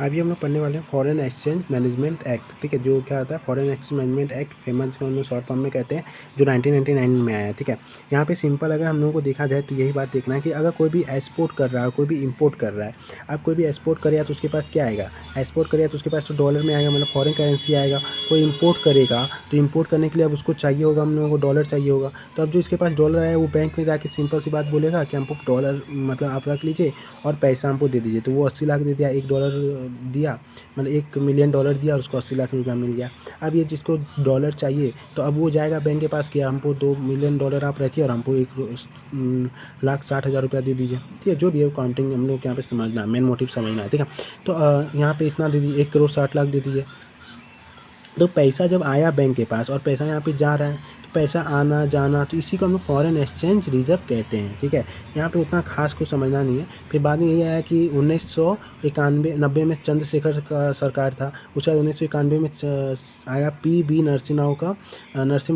अभी हम लोग पढ़ने वाले हैं फॉरेन एक्सचेंज मैनेजमेंट एक्ट, ठीक है, जो क्या होता है foreign exchange management act, famous को हम लोग शॉर्ट फॉर्म में कहते हैं, जो 1999 में आया है, ठीक है। यहाँ पे सिंपल अगर हम लोगों को देखा जाए तो यही बात देखना है कि अगर कोई भी एक्सपोर्ट कर रहा है, कोई भी इंपोर्ट कर रहा है, अब कोई भी एक्सपोर्ट करेगा तो उसके पास क्या आएगा, एक्सपोर्ट करेगा तो उसके पास तो डॉलर में आएगा, मतलब फॉरेन करेंसी आएगा। कोई इंपोर्ट करेगा तो इंपोर्ट करने के लिए अब उसको चाहिए होगा, हम लोगों को डॉलर चाहिए होगा। तो अब जो इसके पास डॉलर आया वो बैंक में जाके सिंपल सी बात बोलेगा कि हमको डॉलर मतलब आप रख लीजिए और पैसा हमको दे दीजिए। तो वो 80 लाख दे दिया, $1 दिया, मतलब $1 मिलियन दिया और उसको 80 लाख रुपया मिल गया। अब ये जिसको डॉलर चाहिए तो अब वो जाएगा बैंक के पास कि हमको $2 मिलियन आप रखिए और हमको 1,60,000 रुपया दे दीजिए, ठीक है। जो भी है काउंटिंग हम लोग यहाँ पे समझना है, मेन मोटिव समझना है, ठीक है। तो यहाँ पे इतना दे दीजिए, 1,60,00,000 दे दीजिए। तो पैसा जब आया बैंक के पास और पैसा यहाँ पे जा रहा है, तो पैसा आना जाना, तो इसी को हम लोग फॉरेन एक्सचेंज रिजर्व कहते हैं, ठीक है। यहाँ पे उतना खास कुछ समझना नहीं है। फिर बाद में यही आया कि 1991-90 में चंद्रशेखर का सरकार था, उसके बाद 1991 में आया PB नरसिम्हा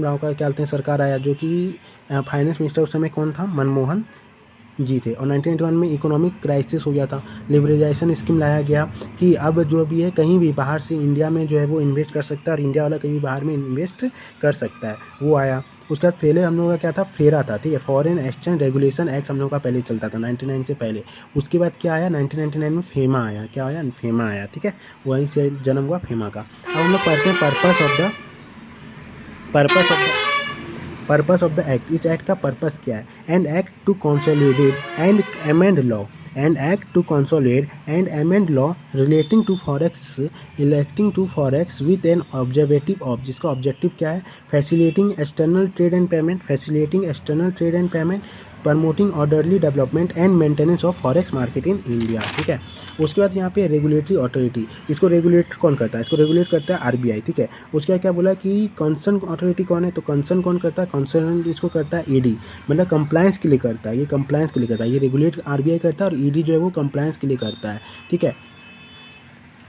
राव का क्या बोलते हैं सरकार आया, जो कि फाइनेंस मिनिस्टर उस समय कौन था, मनमोहन जी थे। और 1981 में इकोनॉमिक क्राइसिस हो गया था, लिबरलाइजेशन स्कीम लाया गया कि अब जो भी है कहीं भी बाहर से इंडिया में जो है वो इन्वेस्ट कर सकता है और इंडिया वाला कहीं भी बाहर में इन्वेस्ट कर सकता है, वो आया। उसके बाद पहले हम लोगों का क्या था, फेरा था, ठीक है, फॉरेन एक्सचेंज रेगुलेशन एक्ट हम लोग का पहले चलता था 99 से पहले। उसके बाद क्या आया, 1999 में फेमा आया, क्या आया, फेमा आया, ठीक है, वहीं से जन्म हुआ फेमा का। अब हम लोग पढ़ते हैं पर्पस ऑफ द एक्ट। इस एक्ट का पर्पस क्या है, and act to consolidate and amend law, and act to consolidate and amend law relating to forex with an objective of, जिसका ऑब्जेक्टिव क्या है, facilitating external trade and payment, promoting orderly development and maintenance of forex market in India, ठीक है। उसके बाद यहाँ पे regulatory authority, इसको रेगुलेट कौन करता है, इसको रेगुलेट करता है RBI, ठीक है। उसके बाद क्या बोला कि कंसर्न अथॉरिटी कौन है, तो कंसर्न कौन करता है, कंसर्न इसको करता है ED, मतलब कंप्लायंस के लिए करता है, ये कंप्लायंस के लिए करता है, ये रेगुलेट RBI करता है और ED जो है वो कंप्लायंस के लिए करता है, ठीक है।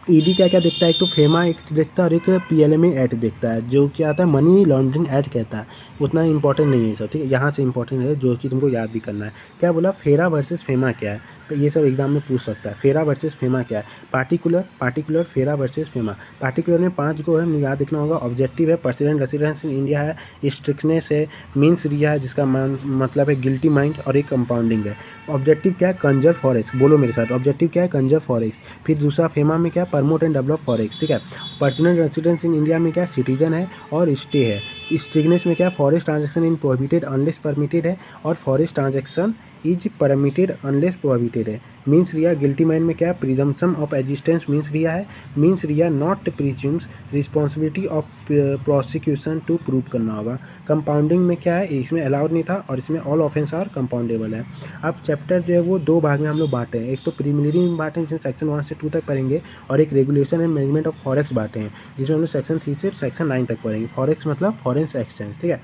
ईडी क्या क्या देखता है, एक तो फेमा एक्ट देखता है और एक PLMA एक्ट देखता है, जो क्या आता है मनी लॉन्ड्रिंग एक्ट कहता है। उतना इंपॉर्टेंट नहीं है सब, ठीक है, यहाँ से इंपॉर्टेंट है जो कि तुमको याद भी करना है। क्या बोला, फेरा वर्सेस फेमा क्या है, तो ये सब एग्जाम में पूछ सकता है। फेरा वर्सेस फेमा क्या है, पार्टिकुलर फेरा वर्सेस फेमा। पार्टिकुलर में 5 को है, याद रखना होगा। ऑब्जेक्टिव है, पर्सिडेंट रेसिडेंस इन इंडिया है, स्ट्रिक्टनेस है, मीन्स रिया है जिसका मतलब है गिल्टी माइंड, और एक कंपाउंडिंग है। ऑब्जेक्टिव क्या है, कंजर्व फॉरेक्स, बोलो मेरे साथ, ऑब्जेक्टिव क्या है, कंजर्व फॉरेक्स। फिर दूसरा फेमा में क्या है, प्रमोट एंड डेवलप फॉरेक्स, ठीक है। पर्सनल रेसिडेंस इन इंडिया में क्या है, सिटीजन है और स्टे है। स्ट्रिक्टनेस में क्या है, forest transaction in prohibited unless permitted है, और forest transaction is permitted unless prohibited है। मीन्स रिया गिल्टी माइंड में क्या है, presumption of existence mens rea है, mens rea not presumes responsibility of prosecution to prove करना होगा। कंपाउंडिंग में क्या है, इसमें अलाउड नहीं था और इसमें ऑल ऑफेंस आर कंपाउंडेबल है। अब चैप्टर जो है वो 2 भाग में हम लोग बांटे हैं, एक तो प्रीलिमिनरी में बांटे हैं जिसमें सेक्शन 1 से 2 तक पढ़ेंगे, और एक regulation and management of forex बांटे हैं जिसमें हम लोग सेक्शन 3 से सेक्शन 9 तक पढ़ेंगे। फॉरेक्स मतलब फॉरेन एक्सचेंज, ठीक है,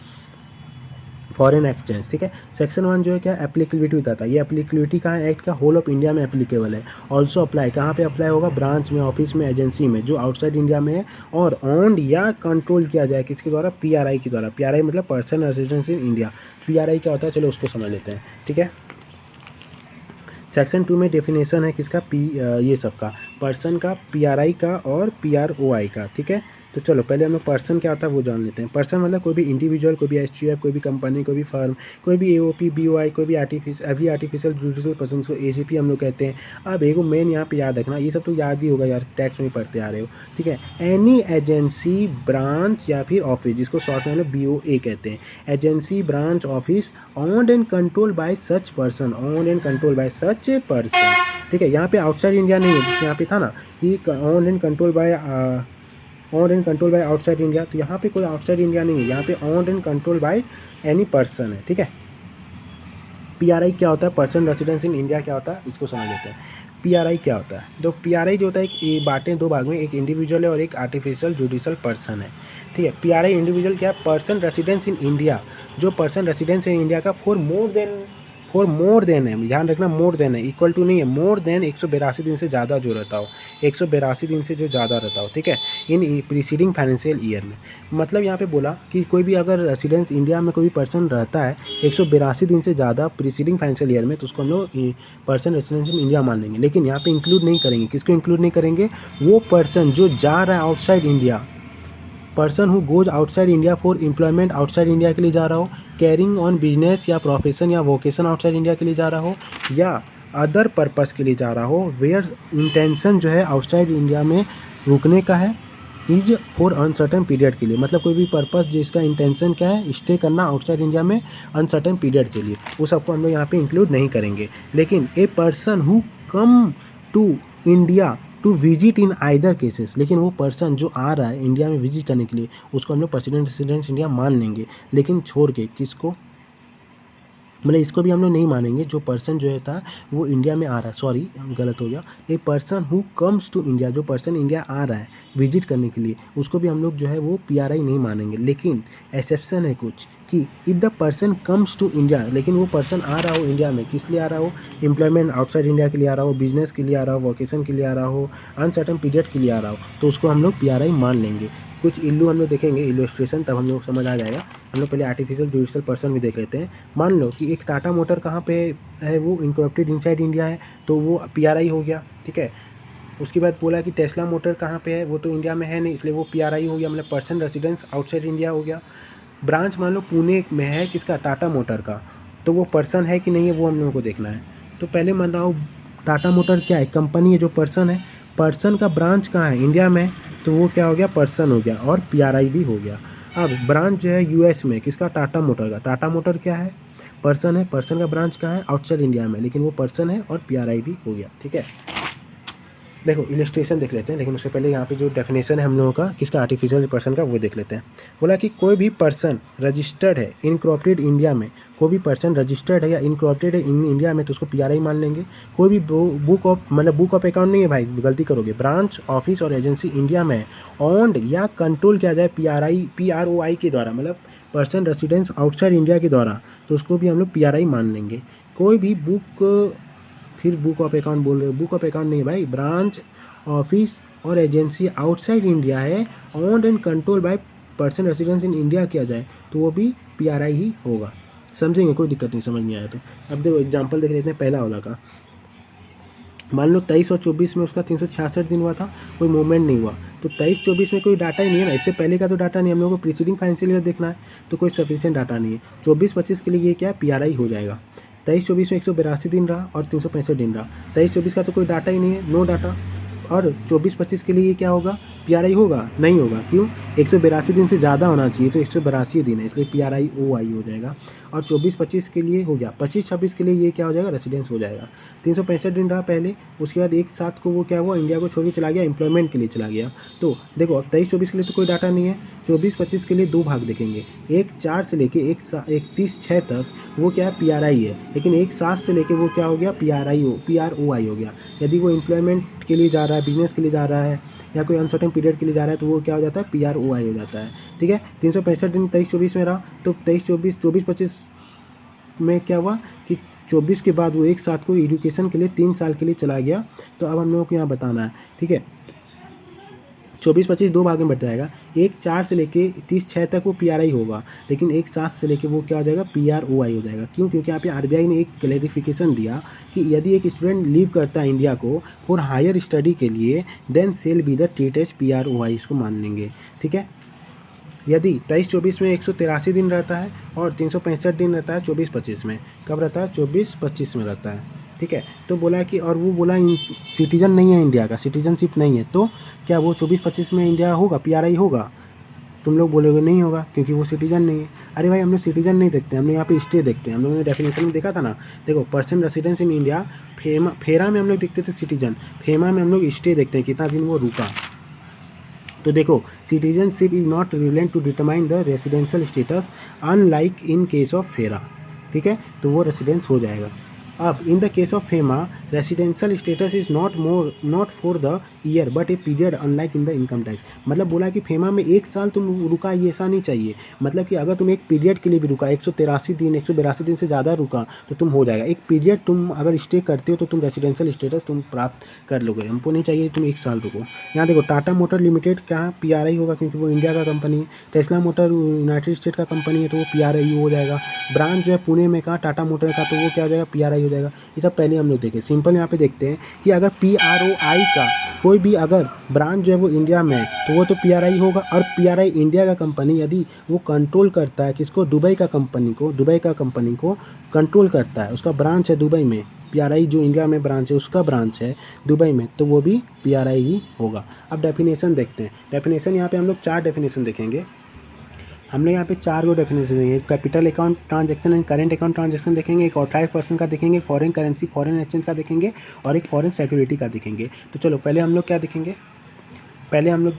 फॉरेन एक्सचेंज, ठीक है। सेक्शन 1 जो है क्या, एप्लीकेबिलिटी बताता है, ये एप्लीकेबिलिटी कहाँ है, एक्ट का होल ऑफ इंडिया में एप्लीकेबल है। ऑल्सो अप्लाई कहाँ पे अप्लाई होगा, ब्रांच में, ऑफिस में, एजेंसी में जो आउटसाइड इंडिया में है, और ऑन्ड या कंट्रोल किया जाए किसके द्वारा, PRI के द्वारा। PRI मतलब person residence in India. PRI क्या होता है, चलो उसको समझ लेते हैं, ठीक है। सेक्शन 2 में डेफिनेशन है किसका, ये सब का, पर्सन का, PRI का और PROI का, ठीक है। तो चलो पहले हम लोग पर्सन क्या होता है वो जान लेते हैं। पर्सन मतलब कोई भी इंडिविजुअल, कोई भी SGF, कोई भी कंपनी, कोई भी फर्म, कोई भी AOP, BOI, कोई भी आर्टिफिशियल जुडिशियल पर्सन को AGP हम लोग कहते हैं। अब एगो मेन यहाँ पे याद रखना, ये सब तो याद ही होगा यार, टैक्स में पढ़ते आ रहे हो, ठीक है। एनी एजेंसी, ब्रांच या फिर ऑफिस, जिसको शॉर्ट में हम लोग BOA कहते हैं, agency, branch, office, owned and control by such person, ठीक है। यहाँ पे आउटसाइड इंडिया नहीं है, जिससे यहाँ पे था ना कि owned and control by outside India, तो यहाँ पे कोई आउटसाइड इंडिया नहीं है, यहाँ पे owned and control by any person है, ठीक है। PRI क्या होता है, पर्सन रेसिडेंस इन इंडिया क्या होता है, इसको समझ लेते हैं। PRI क्या होता है, तो PRI जो होता है एक बांटे 2 भाग में, एक इंडिविजुअल है और एक आर्टिफिशियल जुडिशियल पर्सन है, ठीक है। PRI इंडिविजुअल क्या है, पर्सन रेसिडेंस इन इंडिया, जो पर्सन रेसिडेंस इन इंडिया का for more than for more than है, ध्यान रखना मोर देन है, इक्वल टू नहीं है, मोर देन 182 दिन से ज़्यादा जो रहता हो, 182 दिन से जो ज़्यादा रहता हो, ठीक है, इन प्रीसीडिंग फाइनेंशियल ईयर में। मतलब यहाँ पे बोला कि कोई भी अगर रेसिडेंस इंडिया में कोई भी पर्सन रहता है 182 दिन से ज़्यादा प्रीसीडिंग फाइनेंशियल ईयर में, तो उसको हम लोग पर्सन रेसिडेंस इन इंडिया मान लेंगे। लेकिन यहाँ पे इंक्लूड नहीं करेंगे, किसको इंक्लूड नहीं करेंगे, वो पर्सन जो जा रहा है outside India, person who goes outside India for employment, outside India के लिए जा रहा हो, कैरिंग ऑन बिजनेस या प्रोफेशन या वोकेशन आउटसाइड इंडिया के लिए जा रहा हो, या अदर पर्पस के लिए जा रहा हो, वेयर इंटेंशन जो है आउटसाइड इंडिया में रुकने का है, इज फॉर अनसर्टेन पीरियड के लिए। मतलब कोई भी पर्पस जिसका इंटेंशन क्या है, स्टे करना आउटसाइड इंडिया में अनसर्टेन पीरियड के लिए, वो सबको हम लोग यहाँ पे इंक्लूड नहीं करेंगे। लेकिन a person who come to India to visit in either cases, लेकिन वो पर्सन जो आ रहा है इंडिया में विजिट करने के लिए, उसको हम लोग पर्सनल रेसिडेंस इंडिया मान लेंगे। लेकिन छोड़ के किसको, मतलब इसको भी हम लोग नहीं मानेंगे, जो पर्सन जो है था वो इंडिया में आ रहा है, सॉरी गलत हो गया, a person who comes to India, जो पर्सन इंडिया आ रहा है विजिट करने के लिए, उसको भी हम लोग जो है वो पीआरआई नहीं मानेंगे। लेकिन एक्सेप्शन है कुछ कि if the person comes to India, लेकिन वो पर्सन आ रहा हो इंडिया में, किस लिए आ रहा हो, एम्प्लॉयमेंट आउटसाइड इंडिया के लिए आ रहा हो, बिजनेस के लिए आ रहा हो, वोकेशन के लिए आ रहा हो, अनसर्टन पीरियड के लिए आ रहा हो, तो उसको हम लोग पीआरआई मान लेंगे। कुछ इल्लू हम लोग देखेंगे, इलस्ट्रेशन, तब हम लोग समझ आ जाएगा। हम लोग पहले आर्टिफिशियल जुडिशियल पर्सन भी देख लेते हैं। मान लो कि एक टाटा मोटर कहाँ पे है, वो इनकॉर्पोरेटेड इनसाइड इंडिया है, तो वो पीआरआई हो गया, ठीक है। उसके बाद बोला कि टेस्ला मोटर कहाँ पे है, वो तो इंडिया में है नहीं, इसलिए वो पीआरआई हो गया, मतलब पर्सन रेसिडेंस आउटसाइड इंडिया हो गया। ब्रांच मान लो पुणे में है किसका, टाटा मोटर का, तो वो पर्सन है कि नहीं है वो हम लोगों को देखना है। तो पहले मान रहा हूँ टाटा मोटर क्या है, कंपनी है, जो पर्सन है, पर्सन का ब्रांच कहाँ है, इंडिया में, तो वो क्या हो गया, पर्सन हो गया और पीआरआई भी हो गया। अब ब्रांच जो है यूएस में किसका, टाटा मोटर का, टाटा मोटर क्या है, पर्सन है, पर्सन का ब्रांच कहाँ है, आउटसाइड इंडिया में, लेकिन वो पर्सन है और पीआरआई भी हो गया, ठीक है। देखो इलस्ट्रेशन देख लेते हैं, लेकिन उससे पहले यहाँ पे जो डेफिनेशन है हम लोगों का किसका, आर्टिफिशियल पर्सन का, वो देख लेते हैं। बोला कि कोई भी पर्सन रजिस्टर्ड है इनकॉर्पोरेटेड इंडिया में, कोई भी पर्सन रजिस्टर्ड है या इनकॉर्पोरेटेड है इन इंडिया में, तो उसको पीआरआई मान लेंगे। कोई भी बुक ऑफ, मतलब बुक ऑफ अकाउंट नहीं है भाई, गलती करोगे, ब्रांच ऑफिस और एजेंसी इंडिया में ऑन्ड या कंट्रोल किया जाए PROI के द्वारा, मतलब पर्सन रेसिडेंस आउटसाइड इंडिया के द्वारा, तो उसको भी हम लोग पीआरआई मान लेंगे। कोई भी बुक, फिर बुक ऑफ अकाउंट बोल रहे हो, बुक ऑफ अकाउंट नहीं है भाई, ब्रांच ऑफिस और एजेंसी आउटसाइड इंडिया है, owned and control by person residence in India किया जाए, तो वो भी पीआरआई ही होगा। समझेंगे, कोई दिक्कत नहीं, समझ नहीं आया तो। अब देखो एग्जांपल देख लेते हैं पहला वाला का। मान लो 23 और 24 में उसका 366 दिन हुआ था, कोई मूवमेंट नहीं हुआ, तो 23-24 में कोई डाटा ही नहीं है ना, इससे पहले का तो डाटा नहीं, हम लोगों को प्रीसीडिंग फाइनेंशियल ईयर देखना है, तो कोई सफिशिएंट डाटा नहीं है। 24-25 के लिए ये क्या है, पीआरआई हो जाएगा। 23-24 में 182 दिन रहा और 365 दिन रहा, 23-24 का तो कोई डाटा ही नहीं है, नो डाटा। और 24-25 के लिए ये क्या होगा, पीआरआई होगा, नहीं होगा, क्यों, 182 दिन से ज़्यादा होना चाहिए, तो 182 दिन है, इसलिए पीआरआई OI हो जाएगा। और 24-25 के लिए हो गया, 25-26 के लिए ये क्या हो जाएगा, रेसिडेंस हो जाएगा। 365 दिन रहा पहले, उसके बाद एक साथ को वो क्या हुआ, इंडिया को छोड़ के चला गया, एम्प्लॉयमेंट के लिए चला गया। तो देखो अब 23-24 के लिए तो कोई डाटा नहीं है, 24-25 के लिए दो भाग देखेंगे, 1/4 से लेके 31/6 तक वो क्या है, पीआरआई है, लेकिन 1/7 से लेके वो क्या हो गया, PROI हो गया। यदि वो एम्प्लॉयमेंट के लिए जा रहा है, बिजनेस के लिए जा रहा है, या कोई अनसर्टेन पीरियड के लिए जा रहा है, तो वो क्या हो जाता है, PROI हो जाता है, ठीक है। 365 दिन 23-24 में रहा, तो 24-25 में क्या हुआ कि 24 के बाद वो एक साथ को एजुकेशन के लिए 3 साल के लिए चला गया। तो अब हम लोगों को यहाँ बताना है, ठीक है। 24-25 दो भाग में बट जाएगा, 1/4 से लेके 30/6 तक वो पीआरआई होगा, लेकिन 1/7 से लेके वो क्या हो जाएगा, PROI हो जाएगा। क्यों, क्योंकि यहाँ पे आरबीआई ने एक क्लैरिफिकेशन दिया कि यदि एक स्टूडेंट लीव करता है इंडिया को फॉर हायर स्टडी के लिए, then shall be the treat as PROI, इसको मान लेंगे, ठीक है। यदि 23-24 में 183 दिन रहता है और 365 दिन रहता है 24-25 में, कब रहता है, 24-25 में रहता है, ठीक है। तो बोला कि, और वो बोला सिटीजन नहीं है इंडिया का, सिटीजनशिप नहीं है, तो क्या वो 24-25 में इंडिया होगा, पीआरआई होगा। तुम लोग बोलोगे नहीं होगा क्योंकि वो सिटीजन नहीं है। अरे भाई हम लोग सिटीजन नहीं देखते, हम लोग यहाँ पे स्टे देखते हैं। हम लोगों ने डेफिनेशन में देखा था ना, देखो पर्सन रेसिडेंस इन इंडिया, फेरा में हम लोग देखते थे सिटीजन, फेमा में हम लोग स्टे देखते हैं, कितना दिन वो रुका। तो देखो citizenship is not relevant to determine the residential status unlike in case of FERA, ठीक है, तो वो रेसिडेंस हो जाएगा। अब in the case of FEMA residential status is not for the year but a period unlike in the income tax. मतलब बोला कि फेमा में 1 साल तुम रुका, ये ऐसा नहीं चाहिए। मतलब कि अगर तुम एक पीरियड के लिए भी रुका, 183 दिन 182 दिन से ज़्यादा रुका तो तुम हो जाएगा। एक पीरियड तुम अगर स्टे करते हो तो तुम रेसिडेंशियल स्टेटस तुम प्राप्त कर लोगे। हमको नहीं चाहिए तुम 1 साल रुको। यहाँ देखो टाटा मोटर लिमिटेड क्या PRI होगा, क्योंकि वो इंडिया का कंपनी है। टेस्ला मोटर यूनाइटेड स्टेट का कंपनी है तो वो PRI हो जाएगा। ब्रांच जो है पुणे में का टाटा मोटर का, तो वो क्या हो जाएगा, PRI हो जाएगा। ये सब पहले हम लोग देखें। सिंपल यहाँ पे देखते हैं कि अगर PROI का कोई भी अगर ब्रांच जो है वो इंडिया में है तो वो तो PRI होगा। और PRI इंडिया का कंपनी यदि वो कंट्रोल करता है किसको, दुबई का कंपनी को कंट्रोल करता है, उसका ब्रांच है दुबई में, PRI जो इंडिया में ब्रांच है उसका ब्रांच है दुबई में, तो वो भी PRI ही होगा। अब डेफिनेशन देखते हैं। डेफिनेशन यहाँ पे हम लोग 4 डेफिनेशन देखेंगे। हमने यहाँ पे 4 गो डेफिनेशन देंगे। Capital account transaction and current account transaction देखेंगे, एक ऑथराइज्ड पर्सन का देखेंगे, फॉरेन करेंसी फॉरेन एक्सचेंज का देखेंगे और एक फॉरेन सिक्योरिटी का देखेंगे। तो चलो पहले हम लोग क्या देखेंगे, पहले हम लोग